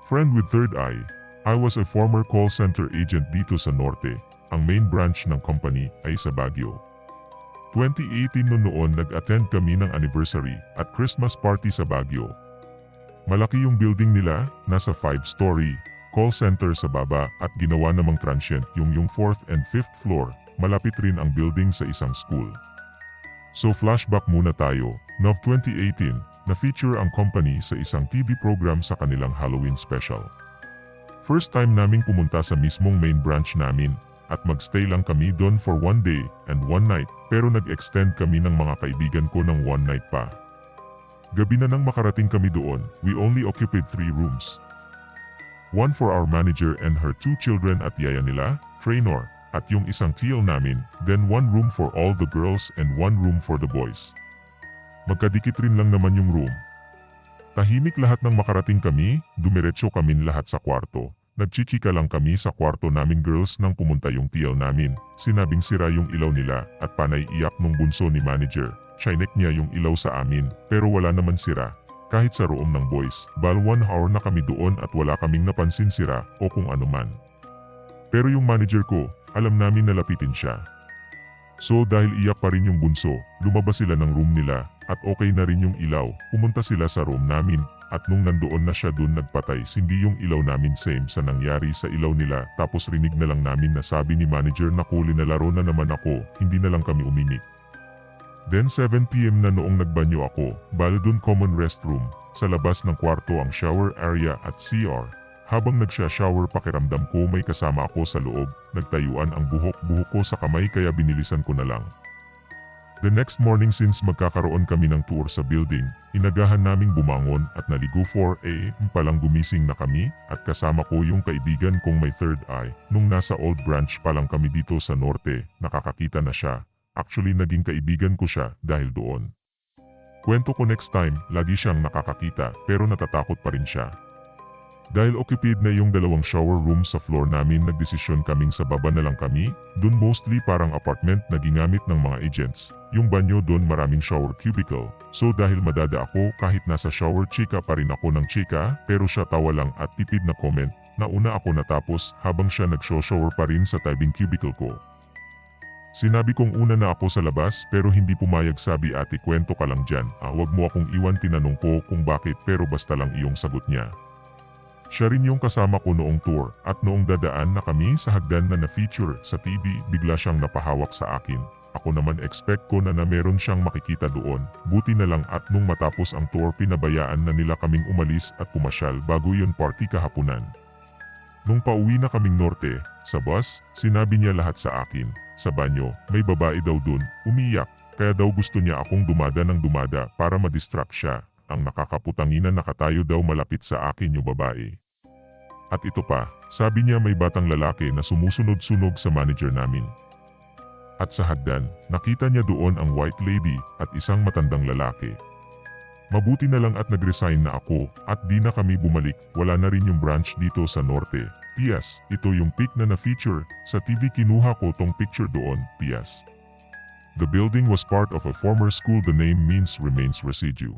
Friend with third eye. I was a former call center agent dito sa Norte. Ang main branch ng company ay sa Baguio. 2018 noon nag-attend kami ng anniversary at Christmas party sa Baguio. Malaki yung building nila, nasa 5-story, call center sa baba at ginawa namang transient yung 4th and 5th floor, malapit rin ang building sa isang school. So flashback muna tayo, Nov 2018, na-feature ang company sa isang TV program sa kanilang Halloween special. First time naming pumunta sa mismong main branch namin at magstay lang kami doon for 1 day and 1 night pero nag-extend kami ng mga kaibigan ko ng 1 night pa. Gabi na nang makarating kami doon, we only occupied 3 rooms. One for our manager and her 2 children at yaya nila, trainer, at yung isang TL namin, then 1 room for all the girls and 1 room for the boys. Magkadikit rin lang naman yung room. Tahimik lahat ng makarating kami, dumiretso kami lahat sa kwarto. Nagchichika lang kami sa kwarto naming girls nang pumunta yung TL namin. Sinabing sira yung ilaw nila at panay iyak nung bunso ni manager. Chinek niya yung ilaw sa amin pero wala naman sira. Kahit sa room ng boys, bal 1 hour na kami doon at wala kaming napansin sira o kung ano man. Pero yung manager ko, alam namin na lapitin siya. So dahil iyak pa rin yung bunso, lumabas sila ng room nila at okay na rin yung ilaw. Pumunta sila sa room namin at nung nandoon na siya doon nagpatay sindi yung ilaw namin same sa nangyari sa ilaw nila tapos rinig na lang namin na sabi ni manager na kuli na laro na naman ako, hindi na lang kami umimik. Then 7 PM na noong nagbanyo ako, bale dun common restroom, sa labas ng kwarto ang shower area at CR. Habang nagsha-shower pakiramdam ko may kasama ako sa loob, nagtayuan ang buhok ko sa kamay kaya binilisan ko na lang. The next morning since magkakaroon kami ng tour sa building, inagahan naming bumangon at naligo 4 AM palang gumising na kami at kasama ko yung kaibigan kong may third eye. Nung nasa old branch pa lang kami dito sa Norte, nakakakita na siya. Actually naging kaibigan ko siya dahil doon. Kwento ko next time, lagi siyang nakakakita pero natatakot pa rin siya. Dahil occupied na yung 2 shower room sa floor namin nagdesisyon kaming sa baba na lang kami, dun mostly parang apartment na ginamit ng mga agents. Yung banyo dun maraming shower cubicle, so dahil madada ako kahit nasa shower chika pa rin ako ng chika pero siya tawa lang at tipid na comment, nauna ako natapos habang siya nagsho-shower pa rin sa tabing cubicle ko. Sinabi kong una na ako sa labas pero hindi pumayag sabi ate kwento ka lang dyan, wag mo akong iwan tinanong ko kung bakit pero basta lang iyong sagot niya. Siya rin yung kasama ko noong tour at noong dadaan na kami sa hagdan na na-feature sa TV bigla siyang napahawak sa akin. Ako naman expect ko na meron siyang makikita doon, buti na lang at nung matapos ang tour pinabayaan na nila kaming umalis at pumasyal bago yun party kahapunan. Nung pauwi na kaming Norte, sa bus, sinabi niya lahat sa akin. Sa banyo, may babae daw dun, umiyak, kaya daw gusto niya akong dumada ng dumada para madistract siya. Ang nakakaputangina nakatayo daw malapit sa akin yung babae. At ito pa, sabi niya may batang lalaki na sumusunod-sunog sa manager namin. At sa hagdan, nakita niya doon ang white lady at isang matandang lalaki. Mabuti na lang at nag-resign na ako at di na kami bumalik, wala na rin yung branch dito sa Norte. PS, ito yung pic na na-feature, sa TV kinuha ko tong picture doon, PS. The building was part of a former school, the name means remains residue.